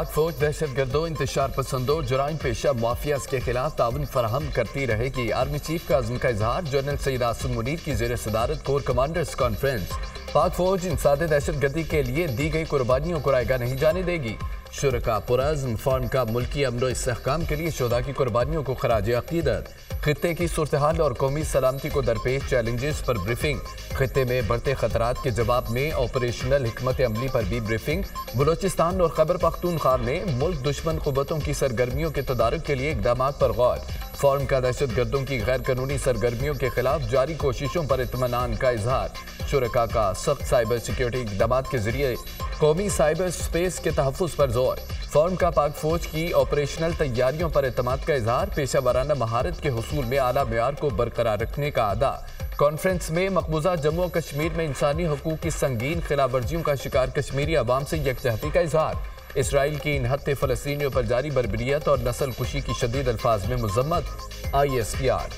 पाक फौज दहशत गर्दों, इंतशार पसंदों, जुराइम पेशा माफियाज के खिलाफ ताउन फराहम करती रहेगी। आर्मी चीफ का अज़्म का इजहार। जनरल सईद आसिम मुनीर की ज़ेर सदारत कोर कमांडर्स कॉन्फ्रेंस। पाक फौज इंसादे दहशत गर्दी के लिए दी गई कुर्बानियों को रायगा नहीं जाने देगी। शुरका पुरज़्म फॉर्म का मुल्की अमन और इस्तेहकाम के लिए शोधा की कुर्बानियों को खराज अकीदत। खित्ते की सूरत हाल और कौमी सलामती को दरपेश चैलेंजेस पर ब्रीफिंग। खित्ते में बढ़ते खतरात के जवाब में ऑपरेशनल हिकमत अमली पर भी ब्रीफिंग। बलोचिस्तान और खैबर पख्तूनख्वा में मुल्क दुश्मन कुव्वतों की सरगर्मियों के तदारुक के लिए इकदाम पर गौर। फॉर्म का दहशत गर्दों की गैर कानूनी सरगर्मियों के खिलाफ जारी कोशिशों पर इत्मीनान का इजहार। शुरका का सख्त साइबर सिक्योरिटी इकदाम के जरिए कौमी साइबर स्पेस के तहफ़्फ़ुज़ पर जोर। फॉर्म का पाक फौज की ऑपरेशनल तैयारियों पर एतमाद का इजहार। पेशा वाराना महारत के हुसूल में आला मेयार को बरकरार रखने का अदा। कॉन्फ्रेंस में मकबूजा जम्मू और कश्मीर में इंसानी हकूक की संगीन खिलाफ वर्जियों का शिकार कश्मीरी अवाम से यकजहती का इजहार। इसराइल की इन हत्ते फ़लस्तीनियों पर जारी बर्बरियत और नस्ल कुशी की शदीद अल्फाज में मज़म्मत। ISPR।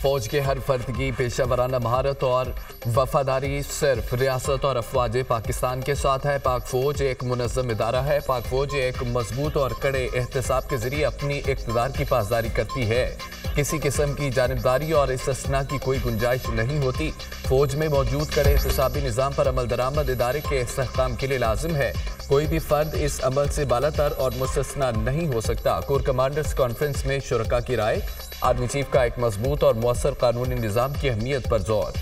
फौज के हर फर्द की पेशा वराना महारत और वफादारी सिर्फ रियासत और अफवाज पाकिस्तान के साथ है। पाक फौज एक मुनज़्ज़म इदारा है। पाक फौज एक मजबूत और कड़े एहतसाब के जरिए अपनी इक़्तिदार की पासदारी करती है। किसी किस्म की जानिबदारी और इस्तिस्ना की कोई गुंजाइश नहीं होती। फौज में मौजूद कड़े एहतसाबी निज़ाम पर अमल दरामद इदारे के इस्तेहकाम के लिए लाजिम है। कोई भी फर्द इस अमल से बालातर और मुस्तस्ना नहीं हो सकता। कोर कमांडर्स कॉन्फ्रेंस में शुरका की राय। आर्मी चीफ का एक मजबूत और मुअस्सर कानूनी निज़ाम की अहमियत पर जोर।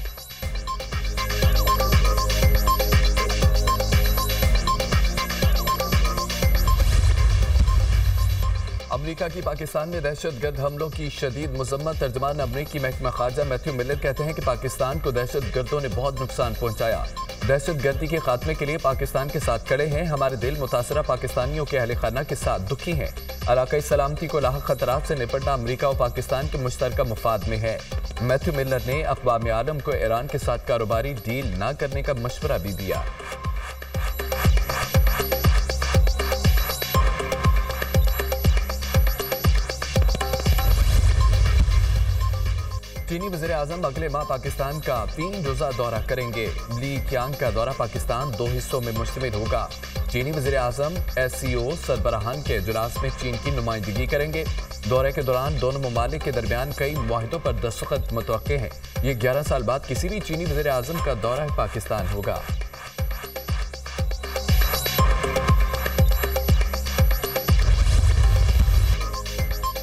अमेरिका की पाकिस्तान में दहशत गर्द हमलों की शदीद मजम्मत। तर्जमान अमरीकी महकमा खारजा मैथ्यू मिलर कहते हैं कि पाकिस्तान को दहशत गर्दों ने बहुत नुकसान पहुंचाया। दहशत गर्दी के खात्मे के लिए पाकिस्तान के साथ खड़े हैं। हमारे दिल मुतासरा पाकिस्तानियों के अहले खाना के साथ दुखी हैं। इलाकाई सलामती को लाहक खतरात से निपटना अमरीका और पाकिस्तान के मुश्तरका मुफाद में है। मैथ्यू मिलर ने अक़वाम आलम को ईरान के साथ कारोबारी डील न करने का मशवरा भी दिया। चीनी वज़ीर आज़म अगले माह पाकिस्तान का 3 रोज़ा दौरा करेंगे। ली क्यांग का दौरा पाकिस्तान 2 हिस्सों में मुश्तमिल होगा। चीनी वज़ीर आज़म SCO सरबराहान के इजलास में चीन की नुमाइंदगी करेंगे। दौरे के दौरान दोनों ममालिक के दरमियान कई मुआहिदों पर दस्तखत मुतवक्के हैं। ये 11 साल बाद किसी भी चीनी वज़ीर आज़म का दौरा पाकिस्तान होगा।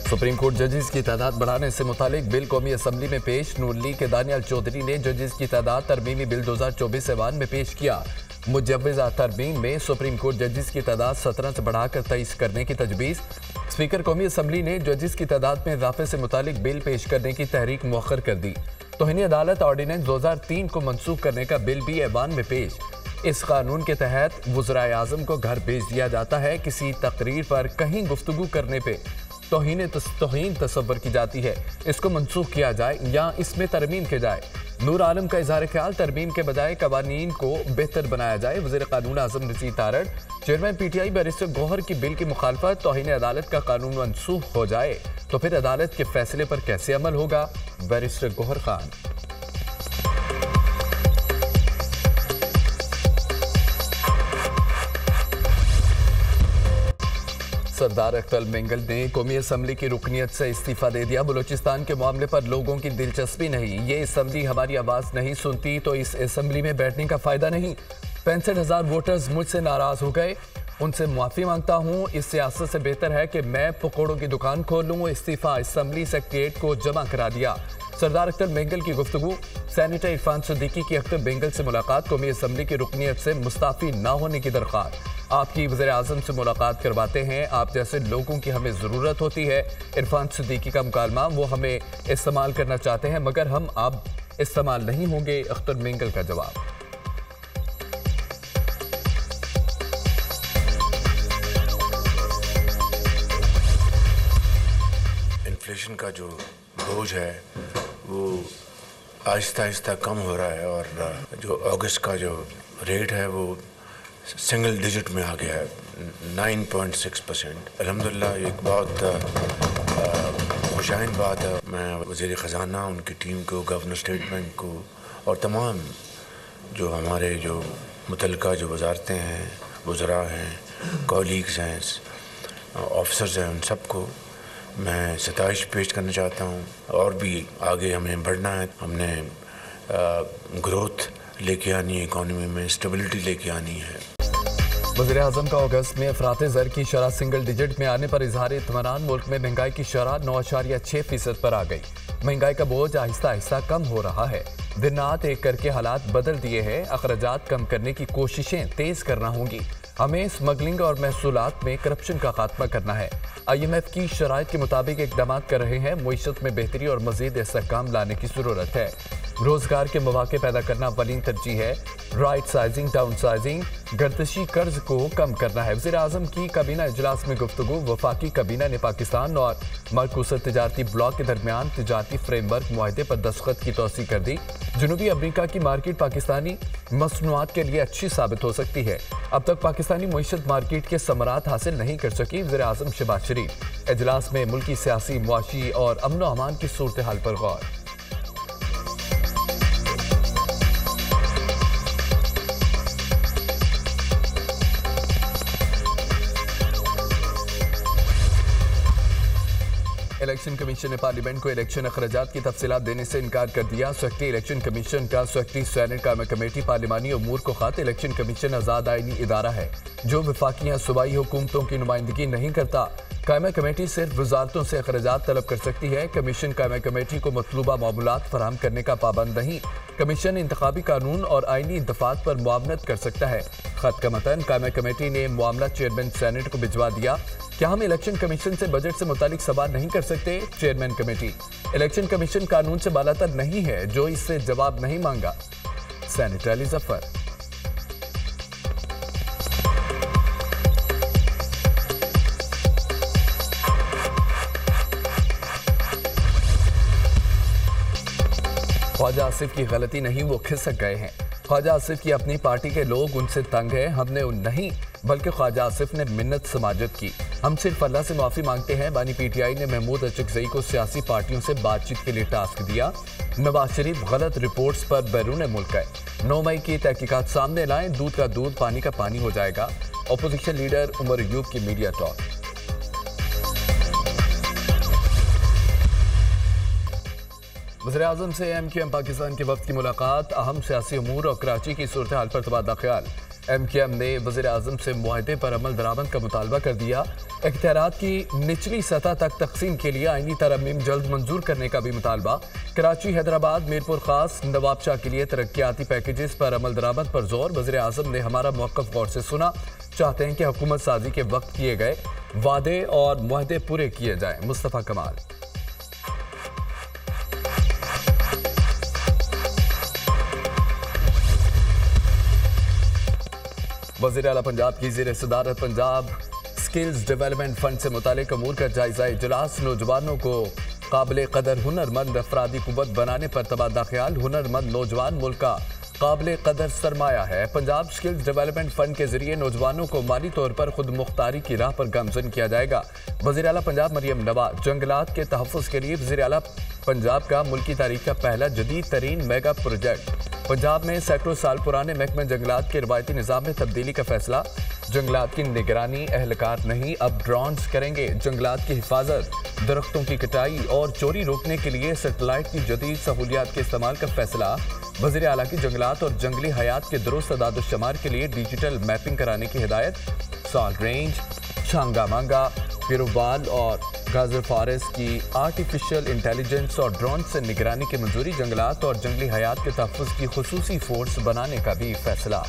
सुप्रीम कोर्ट जजेस की तादाद बढ़ाने से मुतालिक बिल कौमी असम्बली में पेश। नून लीग के दानियाल चौधरी ने जजेस की तादाद तरमीमी बिल 2024 ऐवान में पेश किया। मुजव्वज़ा तरमीम में सुप्रीम कोर्ट जजेस की तादाद 17 से बढ़ाकर 23 करने की तजवीज़। स्पीकर कौमी असम्बली ने जजेस की तादाद में इजाफे से मुतालिक बिल पेश करने की तहरीक मुअख्खर कर दी। तौहीन अदालत ऑर्डिनेंस 2003 को मनसूख करने का बिल भी ऐवान में पेश। इस कानून के तहत वज़राए आज़म को घर भेज दिया जाता है। किसी तकरीर पर कहीं गुफ्तगू करने पर तौहीन तस्वर की जाती है। इसको मनसूख किया जाए या इसमें तरमीम की जाए। नूर आलम का इजहार ख्याल तरमीम के बजाय कवानीन को बेहतर बनाया जाए। वज़ीर कानून आज़म Nazir Tarar. Chairman PTI barrister Gohar की बिल की मुखालफत। तौहीन अदालत का कानून मनसूख हो जाए तो फिर अदालत के फैसले पर कैसे अमल होगा? बैरिस्टर गौहर खान। सरदार अख्तर मेंगल ने कौमी असम्बली की रुकनियत से इस्तीफा दे दिया। बलोचिस्तान के मामले पर लोगों की दिलचस्पी नहीं। ये असम्बली हमारी आवाज़ नहीं सुनती तो इस असम्बली में बैठने का फ़ायदा नहीं। 65,000 वोटर्स मुझसे नाराज़ हो गए। उनसे माफ़ी मांगता हूँ। इस सियासत से बेहतर है कि मैं पकौड़ों की दुकान खोल लूँ। इस्तीफा असम्बली सेक्रेटरीट को जमा करा दिया। सरदार अख्तर मेंगल की गुफ्तगू। सेनेटर इरफान सिद्दीकी की अख्तर मेंगल से मुलाकात। कौमी असम्बली की रुकनियत से मुस्ताफ़ी न होने की दरख्वास्त। आपकी वज़ीर आज़म से मुलाकात करवाते हैं। आप जैसे लोगों की हमें ज़रूरत होती है। इरफान सिद्दीकी का मुकालमा। वो हमें इस्तेमाल करना चाहते हैं मगर हम अब इस्तेमाल नहीं होंगे। अख्तर मेंगल का जवाब। इन्फ्लेशन का जो बोझ है वो आहिस्ता आहिस्ता कम हो रहा है और जो अगस्त का जो रेट है वो सिंगल डिजिट में आ गया है, 9.6%। अल्हम्दुलिल्लाह एक बहुत खुशाइन बात है। मैं वज़ीर ख़जाना, उनकी टीम को, गवर्नर स्टेट बैंक को और तमाम जो हमारे जो मुतल्लिका जो वजारतें हैं, वज़रा हैं, कॉलीग्स हैं, ऑफिसर्स हैं, उन सबको मैं सताइश पेश करना चाहता हूँ। और भी आगे हमें बढ़ना है, हमने ग्रोथ लेके आनी है, इकॉनमी में स्टेबिलिटी लेके आनी है। वज़ीर-ए-आज़म का अगस्त में अफरात ज़र की शरह सिंगल डिजिट में आने पर इजहार इत्मीनान। मुल्क में महंगाई की शरह 9.6% पर आ गई। महंगाई का बोझ आहिस्ता आहिस्ता कम हो रहा है। दिन रात एक करके हालात बदल दिए हैं। अखराजात कम करने की कोशिशें तेज करना होंगी। हमें स्मगलिंग और महसूलात में करप्शन का खात्मा करना है। IMF की शराइत के मुताबिक इकदाम कर रहे हैं। मुईशत में बेहतरी और मजीद इस्तेहकाम लाने की ज़रूरत है। रोजगार के मौके पैदा करना अवलीन तरजीह है। राइट साइजिंग, डाउन साइजिंग, गर्दिशी कर्ज को कम करना है। वज़ीर-ए-आज़म की काबीना इजलास में गुफ्तगू। वफाकी काबीना ने पाकिस्तान और मरकूज़ तिजारती ब्लॉक के दरमियान तिजारती फ्रेमवर्क मुआहदे पर दस्तखत की तौसीक कर दी। जनूबी अफ्रीका की मार्केट पाकिस्तानी मसनूआत के लिए अच्छी साबित हो सकती है। अब तक पाकिस्तानी मईशत मार्केट के समरात हासिल नहीं कर सकी। वज़ीर-ए-आज़म शहबाज शरीफ इजलास में मुल्की सियासी, मुआशी और अमन व अमान की सूरत हाल पर गौर। इलेक्शन कमीशन ने पार्लियामेंट को इलेक्शन अखराजात की तफसीलात देने से इनकार कर दिया। सेक्रेटरी इलेक्शन कमीशन का सेक्रेटरी सेनेट कायम कमेटी पार्लिमानी उमूर को खात। इलेक्शन कमीशन आज़ाद आईनी इदारा है जो वफाकी या सूबाई हुकूमतों की नुमाइंदगी नहीं करता। कायम कमेटी सिर्फ वजारतों से अखराजात तलब कर सकती है। कमीशन कायम कमेटी को मतलूबा मामूलात फराहम करने का पाबंद नहीं। कमीशन इंतखाबी कानून और आईनी दफात पर मुआवनत कर सकता है। खत का मतन कायम कमेटी ने मामला चेयरमैन सेनेट को भिजवा दिया। क्या हम इलेक्शन कमीशन से बजट से मुतालिक सवाल नहीं कर सकते? चेयरमैन कमेटी, इलेक्शन कमीशन कानून से बालातर नहीं है जो इससे जवाब नहीं मांगा। सेनेटर अली जफर। ख्वाजा आसिफ की गलती नहीं, वो खिसक गए हैं। ख्वाजा आसिफ की अपनी पार्टी के लोग उनसे तंग हैं। हमने नहीं बल्कि ख्वाजा आसिफ ने मिन्नत समाजत की। हम सिर्फ अल्लाह से माफ़ी मांगते हैं। बानी PTI ने महमूद अचकजई को सियासी पार्टियों से बातचीत के लिए टास्क दिया। नवाज शरीफ गलत रिपोर्ट्स पर बैरून मुल्क गए। 9 मई की तहकीकात सामने लाएं, दूध का दूध पानी का पानी हो जाएगा। अपोजिशन लीडर उमर अयूब की मीडिया टॉक। वज़ीर-ए-आज़म से MQM पाकिस्तान के वक्त की मुलाकात। अहम सियासी अमूर और कराची की सूरत हाल पर तबादला ख्याल। MQM ने वज़ीर-ए-आज़म से मुआहदे पर अमल दरामद का मुतालबा कर दिया। इख्तियारात की निचली सतह तक तकसीम के लिए आईनी तरमीम जल्द मंजूर करने का भी मुतालबा। कराची, हैदराबाद, मीरपुर खास, नवाबशाह के लिए तरक्याती पैकेजेस पर अमल दरामद पर जोर। वज़ीर-ए-आज़म ने हमारा मौक़िफ़ गौर से सुना। चाहते हैं कि हुकूमत साजी के वक्त किए गए वादे और मुआहदे पूरे किए जाएं। मुस्तफ़ा कमाल। वज़ीर आला पंजाब की ज़ेर सदारत पंजाब स्किल्स डेवलपमेंट फंड से मुतालिक अमूर का जायजा इजलास। नौजवानों को काबिल कदर हुनरमंद अफरादी कुव्वत बनाने पर तबादला ख्याल। हुनरमंद नौजवान मुल्क का काबिल कदर सरमाया है। पंजाब स्किल्स डेवलपमेंट फंड के जरिए नौजवानों को माली तौर पर खुद मुख्तारी की राह पर गामजन किया जाएगा। वज़ीर आला पंजाब मरियम नवाज। जंगलात के तहफ़्फ़ुज़ के लिए वज़ीर आला पंजाब का मुल्की तारीख का पहला जदीद तरीन मेगा प्रोजेक्ट। पंजाब में सैकड़ों साल पुराने महकमे जंगलात के रवायती निज़ाम में तब्दीली का फैसला। जंगलात की निगरानी अहलकार नहीं, अब ड्रोन्स करेंगे। जंगलात की हिफाजत, दरख्तों की कटाई और चोरी रोकने के लिए सेटेलाइट की जदीद सहूलियात के इस्तेमाल का फैसला। वज़ीर आला की जंगलात और जंगली हयात के दुरुस्त अदाद-ओ-शुमार के लिए डिजिटल मैपिंग कराने की हिदायत। साल्ट रेंज, छांगा मांगा, पिरोवाल और गाजर फॉरेस्ट की आर्टिफिशियल इंटेलिजेंस और ड्रोन से निगरानी की मंजूरी। जंगलात और जंगली हयात के तहफ़्फ़ुज़ की खुसूसी फोर्स बनाने का भी फैसला।